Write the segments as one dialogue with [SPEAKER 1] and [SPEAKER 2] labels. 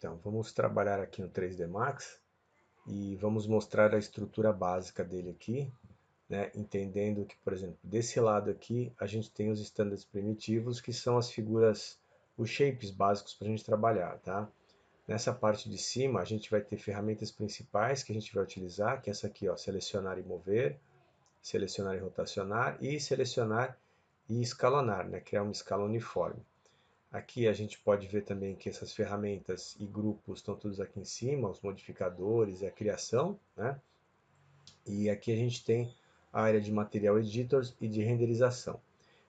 [SPEAKER 1] Então, vamos trabalhar aqui no 3D Max e vamos mostrar a estrutura básica dele aqui, né? Entendendo que, por exemplo, desse lado aqui a gente tem os estándares primitivos, que são as figuras, os shapes básicos para a gente trabalhar, tá? Nessa parte de cima a gente vai ter ferramentas principais que a gente vai utilizar, que é essa aqui, ó, selecionar e mover, selecionar e rotacionar e selecionar e escalonar, né? Criar uma escala uniforme. Aqui a gente pode ver também que essas ferramentas e grupos estão todos aqui em cima, os modificadores e a criação, né? E aqui a gente tem a área de Material Editors e de renderização.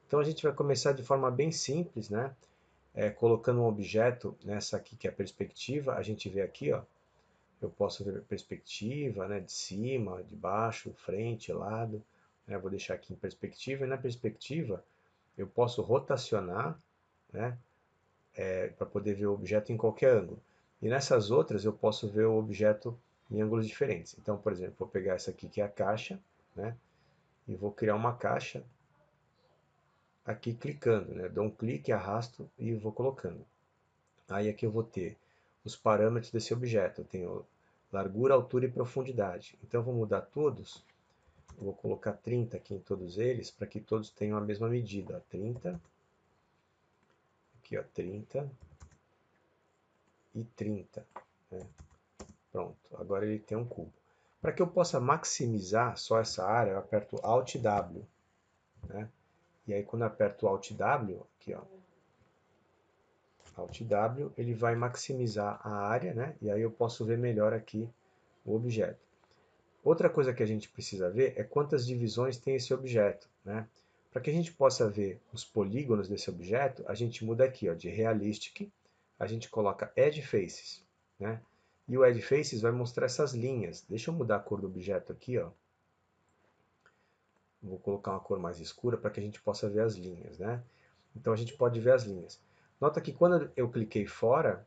[SPEAKER 1] Então a gente vai começar de forma bem simples, né? Colocando um objeto nessa aqui que é a perspectiva, a gente vê aqui, ó, eu posso ver a perspectiva, né, de cima, de baixo, frente, lado, né? Vou deixar aqui em perspectiva, e na perspectiva eu posso rotacionar, né, para poder ver o objeto em qualquer ângulo. E nessas outras eu posso ver o objeto em ângulos diferentes. Então, por exemplo, vou pegar essa aqui que é a caixa, né? E vou criar uma caixa aqui clicando, né? Dou um clique, arrasto e vou colocando. Aí aqui eu vou ter os parâmetros desse objeto. Eu tenho largura, altura e profundidade. Então eu vou mudar todos. Eu vou colocar 30 aqui em todos eles, para que todos tenham a mesma medida. 30, aqui ó, 30 e 30. Né? Pronto, agora ele tem um cubo. Para que eu possa maximizar só essa área, eu aperto Alt W, né? E aí quando eu aperto Alt W, aqui ó, Alt W, ele vai maximizar a área, né? E aí eu posso ver melhor aqui o objeto. Outra coisa que a gente precisa ver é quantas divisões tem esse objeto, né? Para que a gente possa ver os polígonos desse objeto, a gente muda aqui, ó, de Realistic, a gente coloca Edge Faces, né? E o Edge Faces vai mostrar essas linhas. Deixa eu mudar a cor do objeto aqui, ó. Vou colocar uma cor mais escura para que a gente possa ver as linhas, né? Então a gente pode ver as linhas. Nota que quando eu cliquei fora,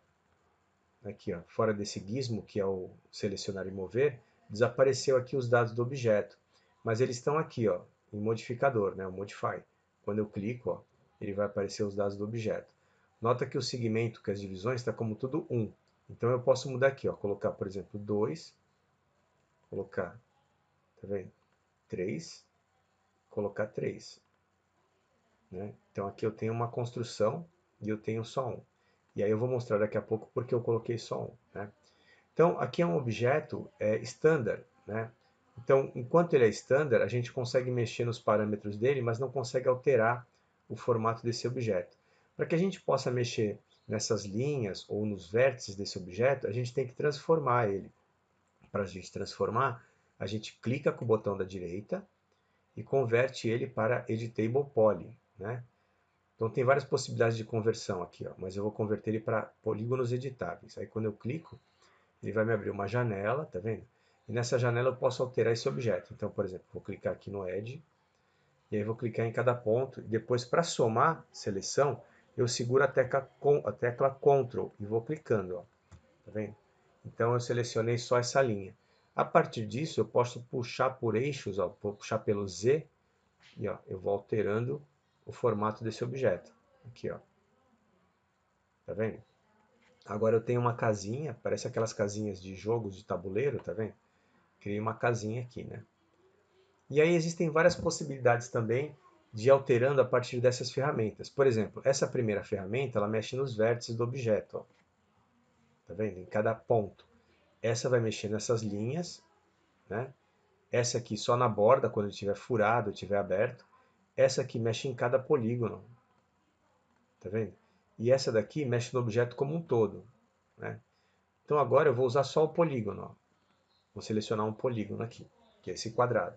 [SPEAKER 1] aqui ó, fora desse gizmo, que é o selecionar e mover, desapareceu aqui os dados do objeto. Mas eles estão aqui, ó, em modificador, né, o modify. Quando eu clico, ó, ele vai aparecer os dados do objeto. Nota que o segmento, que as divisões, está como tudo 1. Então eu posso mudar aqui, ó, colocar, por exemplo, 2, colocar, tá vendo? 3, colocar 3. Né? Então aqui eu tenho uma construção e eu tenho só um. E aí eu vou mostrar daqui a pouco porque eu coloquei só um. Né? Então aqui é um objeto standard. Né? Então enquanto ele é standard, a gente consegue mexer nos parâmetros dele, mas não consegue alterar o formato desse objeto. Para que a gente possa mexer nessas linhas ou nos vértices desse objeto, a gente tem que transformar ele. Para a gente transformar, a gente clica com o botão da direita e converte ele para Editable Poly. Né? Então tem várias possibilidades de conversão aqui, ó, mas eu vou converter ele para polígonos editáveis. Aí quando eu clico, ele vai me abrir uma janela, tá vendo? E nessa janela eu posso alterar esse objeto. Então, por exemplo, vou clicar aqui no Edge, e aí vou clicar em cada ponto, e depois para somar seleção, eu seguro a tecla Ctrl e vou clicando, ó, tá vendo? Então eu selecionei só essa linha. A partir disso eu posso puxar por eixos, ó, vou puxar pelo Z, e ó, eu vou alterando o formato desse objeto. Aqui, ó. Tá vendo? Agora eu tenho uma casinha, parece aquelas casinhas de jogos de tabuleiro, tá vendo? Criei uma casinha aqui, né? E aí existem várias possibilidades também de ir alterando a partir dessas ferramentas. Por exemplo, essa primeira ferramenta, ela mexe nos vértices do objeto, ó. Tá vendo? Em cada ponto. Essa vai mexer nessas linhas, né? Essa aqui só na borda, quando ele estiver furado, estiver aberto. Essa aqui mexe em cada polígono, tá vendo? E essa daqui mexe no objeto como um todo, né? Então agora eu vou usar só o polígono, ó. Vou selecionar um polígono aqui, que é esse quadrado.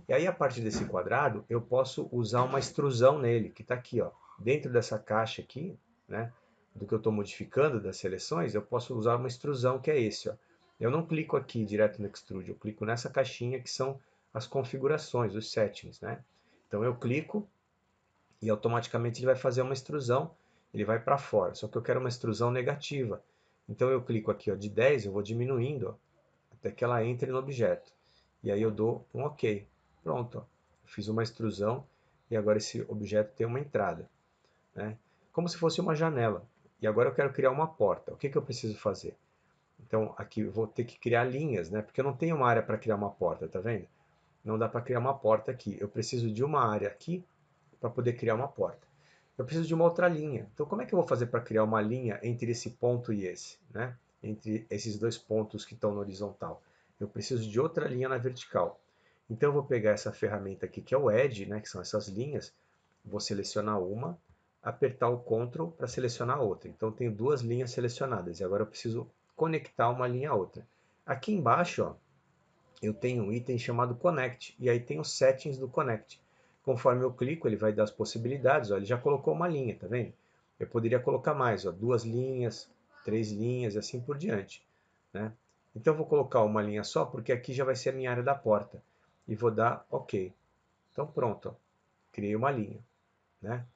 [SPEAKER 1] E aí a partir desse quadrado eu posso usar uma extrusão nele, que está aqui, ó. Dentro dessa caixa aqui, né, do que eu estou modificando, das seleções, eu posso usar uma extrusão que é esse, ó. Eu não clico aqui direto no Extrude, eu clico nessa caixinha que são as configurações, os settings, né? Então eu clico e automaticamente ele vai fazer uma extrusão, ele vai para fora, só que eu quero uma extrusão negativa. Então eu clico aqui, ó, de 10, eu vou diminuindo, ó, até que ela entre no objeto. E aí eu dou um OK. Pronto, ó. Eu fiz uma extrusão e agora esse objeto tem uma entrada, né? Como se fosse uma janela. e agora eu quero criar uma porta. O que que eu preciso fazer? Então, aqui eu vou ter que criar linhas, né? Porque eu não tenho uma área para criar uma porta, tá vendo? Não dá para criar uma porta aqui. Eu preciso de uma área aqui para poder criar uma porta. Eu preciso de uma outra linha. Então, como é que eu vou fazer para criar uma linha entre esse ponto e esse, né? Entre esses dois pontos que estão no horizontal? Eu preciso de outra linha na vertical. Então, eu vou pegar essa ferramenta aqui, que é o Edge, né? Que são essas linhas. Vou selecionar uma, apertar o Ctrl para selecionar outra. Então, eu tenho duas linhas selecionadas. E agora eu preciso conectar uma linha a outra. Aqui embaixo, ó, eu tenho um item chamado Connect, e aí tem os settings do Connect. Conforme eu clico, ele vai dar as possibilidades, ó, ele já colocou uma linha, tá vendo? Eu poderia colocar mais, ó, 2 linhas, 3 linhas e assim por diante, né? Então eu vou colocar uma linha só, porque aqui já vai ser a minha área da porta. E vou dar OK. Então pronto, ó, criei uma linha, né?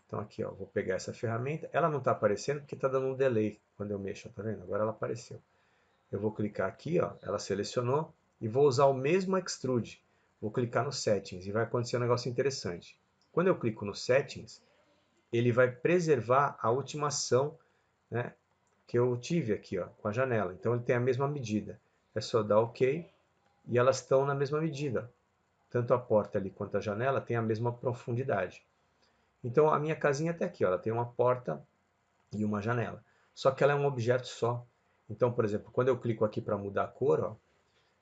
[SPEAKER 1] Então aqui, ó, vou pegar essa ferramenta, ela não está aparecendo porque está dando um delay quando eu mexo, tá vendo? Agora ela apareceu. Eu vou clicar aqui, ó, ela selecionou, e vou usar o mesmo Extrude. Vou clicar no Settings e vai acontecer um negócio interessante. Quando eu clico no Settings, ele vai preservar a última ação, né, que eu tive aqui, ó, com a janela. Então ele tem a mesma medida. É só dar OK e elas estão na mesma medida. Tanto a porta ali quanto a janela tem a mesma profundidade. Então a minha casinha está aqui, ó, ela tem uma porta e uma janela. Só que ela é um objeto só. Então, por exemplo, quando eu clico aqui para mudar a cor, ó,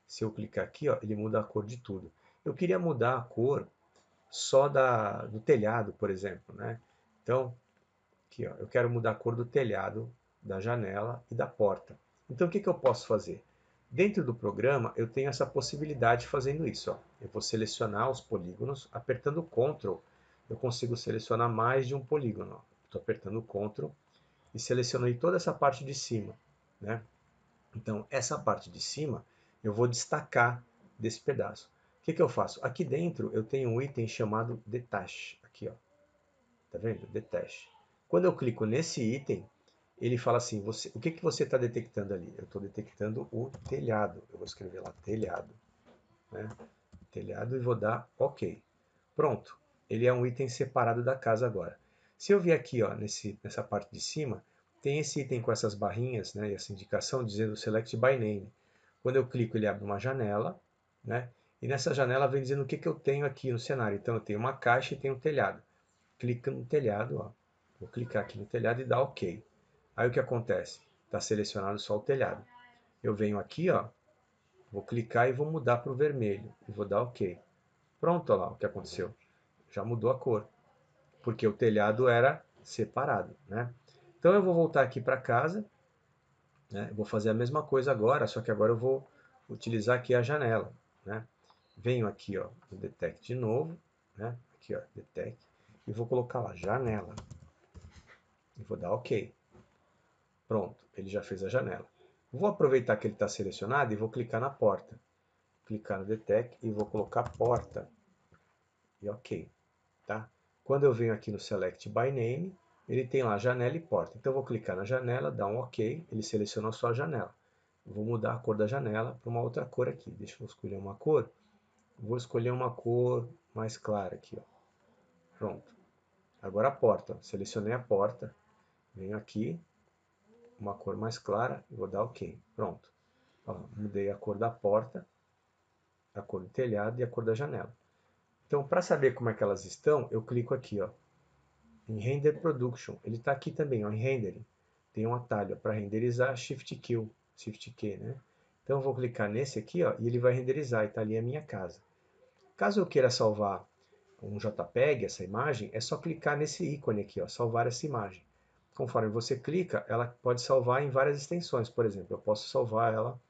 [SPEAKER 1] se eu clicar aqui, ó, ele muda a cor de tudo. Eu queria mudar a cor só do telhado, por exemplo, né? Então, aqui, ó, eu quero mudar a cor do telhado, da janela e da porta. Então, o que que eu posso fazer? Dentro do programa, eu tenho essa possibilidade fazendo isso. Ó. Eu vou selecionar os polígonos, apertando Ctrl, eu consigo selecionar mais de um polígono. Estou apertando Ctrl e selecionei toda essa parte de cima, né? Então, essa parte de cima eu vou destacar desse pedaço. O que que eu faço? Aqui dentro eu tenho um item chamado Detach. Aqui, ó. Tá vendo? Detach. Quando eu clico nesse item, ele fala assim, o que que você está detectando ali? Eu estou detectando o telhado. Eu vou escrever lá, telhado. Né? Telhado e vou dar OK. Pronto. Ele é um item separado da casa agora. Se eu vier aqui, ó, nessa parte de cima, tem esse item com essas barrinhas, né, e essa indicação dizendo Select by Name. Quando eu clico, ele abre uma janela, né, e nessa janela vem dizendo o que que eu tenho aqui no cenário. Então eu tenho uma caixa e tenho um telhado. Clica no telhado, ó. Vou clicar aqui no telhado e dar OK. Aí o que acontece? Está selecionado só o telhado. Eu venho aqui, ó, vou clicar e vou mudar para o vermelho. E vou dar OK. Pronto, olha lá o que aconteceu. Já mudou a cor, porque o telhado era separado, né? Então eu vou voltar aqui para casa, né? Vou fazer a mesma coisa agora, só que agora eu vou utilizar aqui a janela, né? Venho aqui, ó, no Detect de novo, né? Aqui, ó, Detect, e vou colocar lá, janela. E vou dar OK. Pronto, ele já fez a janela. Vou aproveitar que ele está selecionado e vou clicar na porta. Clicar no Detect e vou colocar porta. E OK. Tá? Quando eu venho aqui no Select by Name, ele tem lá janela e porta. Então eu vou clicar na janela, dar um OK, ele selecionou só a janela. Eu vou mudar a cor da janela para uma outra cor aqui. Deixa eu escolher uma cor. Vou escolher uma cor mais clara aqui. Ó. Pronto. Agora a porta. Selecionei a porta. Venho aqui, uma cor mais clara, e vou dar OK. Pronto. Ó, mudei a cor da porta, a cor do telhado e a cor da janela. Então, para saber como é que elas estão, eu clico aqui, ó, em Render Production. Ele está aqui também, ó, em Rendering. Tem um atalho para renderizar, Shift Q, Shift Q, né? Então eu vou clicar nesse aqui, ó, e ele vai renderizar, e está ali a minha casa. Caso eu queira salvar um JPEG, essa imagem, é só clicar nesse ícone aqui, ó, salvar essa imagem. Conforme você clica, ela pode salvar em várias extensões. Por exemplo, eu posso salvar ela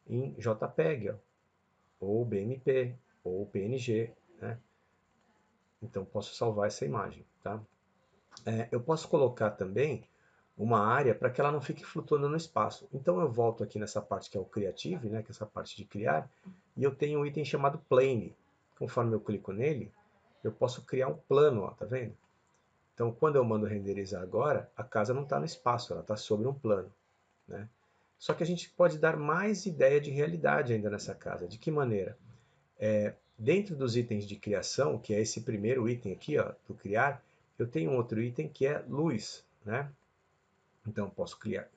[SPEAKER 1] em JPEG, ó, ou BMP, ou PNG, né? Então posso salvar essa imagem, tá? Eu posso colocar também uma área para que ela não fique flutuando no espaço. Então eu volto aqui nessa parte que é o Creative, né, que é essa parte de criar, e eu tenho um item chamado Plane. Conforme eu clico nele, eu posso criar um plano, ó, tá vendo? Então quando eu mando renderizar agora, a casa não está no espaço, ela está sobre um plano, né? Só que a gente pode dar mais ideia de realidade ainda nessa casa. De que maneira? Dentro dos itens de criação, que é esse primeiro item aqui, ó, do criar, eu tenho um outro item que é luz, né? Então, eu posso clicar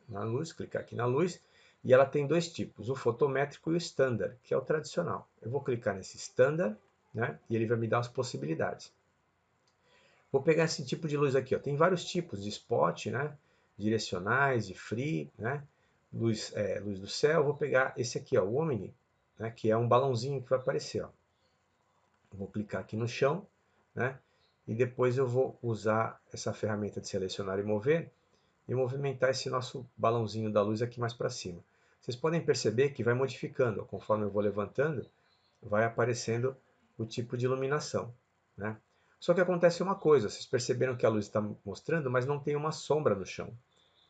[SPEAKER 1] aqui na luz, e ela tem dois tipos, o fotométrico e o standard, que é o tradicional. Eu vou clicar nesse standard, né, e ele vai me dar as possibilidades. Vou pegar esse tipo de luz aqui, ó. Tem vários tipos de spot, né, direcionais, de free, né, luz do céu. Vou pegar esse aqui, ó, o Omni, né, que é um balãozinho que vai aparecer, ó. Vou clicar aqui no chão, né, e depois eu vou usar essa ferramenta de selecionar e mover e movimentar esse nosso balãozinho da luz aqui mais para cima. Vocês podem perceber que vai modificando, ó, conforme eu vou levantando, vai aparecendo o tipo de iluminação, né? Só que acontece uma coisa, vocês perceberam que a luz está mostrando, mas não tem uma sombra no chão,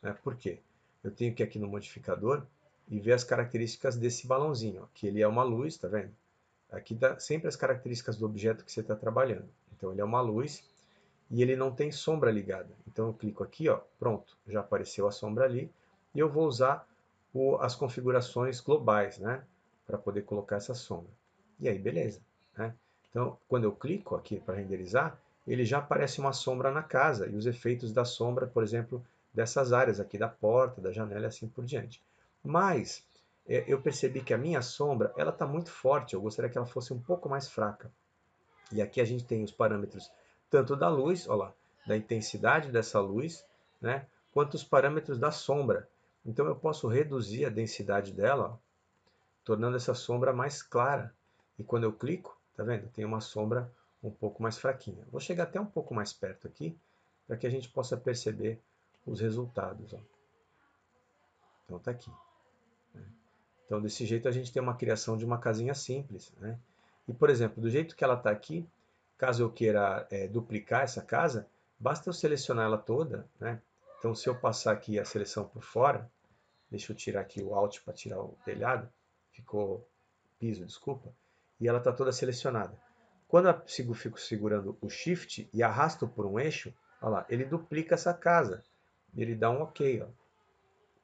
[SPEAKER 1] né? Por quê? Eu tenho que ir aqui no modificador e ver as características desse balãozinho, ó, que ele é uma luz, tá vendo? Aqui dá sempre as características do objeto que você está trabalhando. Então ele é uma luz e ele não tem sombra ligada. Então eu clico aqui, ó, pronto, já apareceu a sombra ali, e eu vou usar as configurações globais, né, para poder colocar essa sombra. E aí, beleza, né? Então, quando eu clico aqui para renderizar, ele já aparece uma sombra na casa, e os efeitos da sombra, por exemplo, dessas áreas aqui da porta, da janela e assim por diante. Mas, eu percebi que a minha sombra, ela está muito forte, eu gostaria que ela fosse um pouco mais fraca. E aqui a gente tem os parâmetros tanto da luz, olha lá, da intensidade dessa luz, né, quanto os parâmetros da sombra. Então eu posso reduzir a densidade dela, ó, tornando essa sombra mais clara. E quando eu clico, tá vendo? Tem uma sombra um pouco mais fraquinha. Vou chegar até um pouco mais perto aqui, para que a gente possa perceber os resultados. Ó. Então tá aqui. Né? Então desse jeito a gente tem uma criação de uma casinha simples, né? E por exemplo, do jeito que ela está aqui, caso eu queira duplicar essa casa, basta eu selecionar ela toda, né? Então se eu passar aqui a seleção por fora, deixa eu tirar aqui o Alt para tirar o telhado, ficou piso, desculpa, e ela está toda selecionada. Quando eu fico segurando o Shift e arrasto por um eixo, olha lá, ele duplica essa casa, ele dá um OK, ó.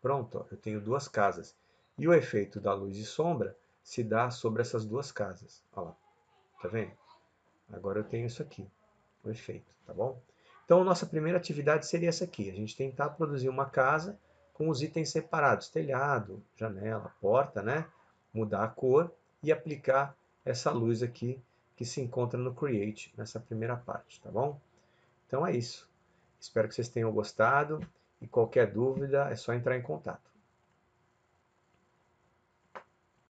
[SPEAKER 1] Pronto, ó, eu tenho duas casas. E o efeito da luz e sombra se dá sobre essas duas casas. Olha lá, tá vendo? Agora eu tenho isso aqui, o efeito, tá bom? Então, a nossa primeira atividade seria essa aqui, a gente tentar produzir uma casa com os itens separados, telhado, janela, porta, né? Mudar a cor e aplicar essa luz aqui que se encontra no Create, nessa primeira parte, tá bom? Então é isso. Espero que vocês tenham gostado e qualquer dúvida é só entrar em contato.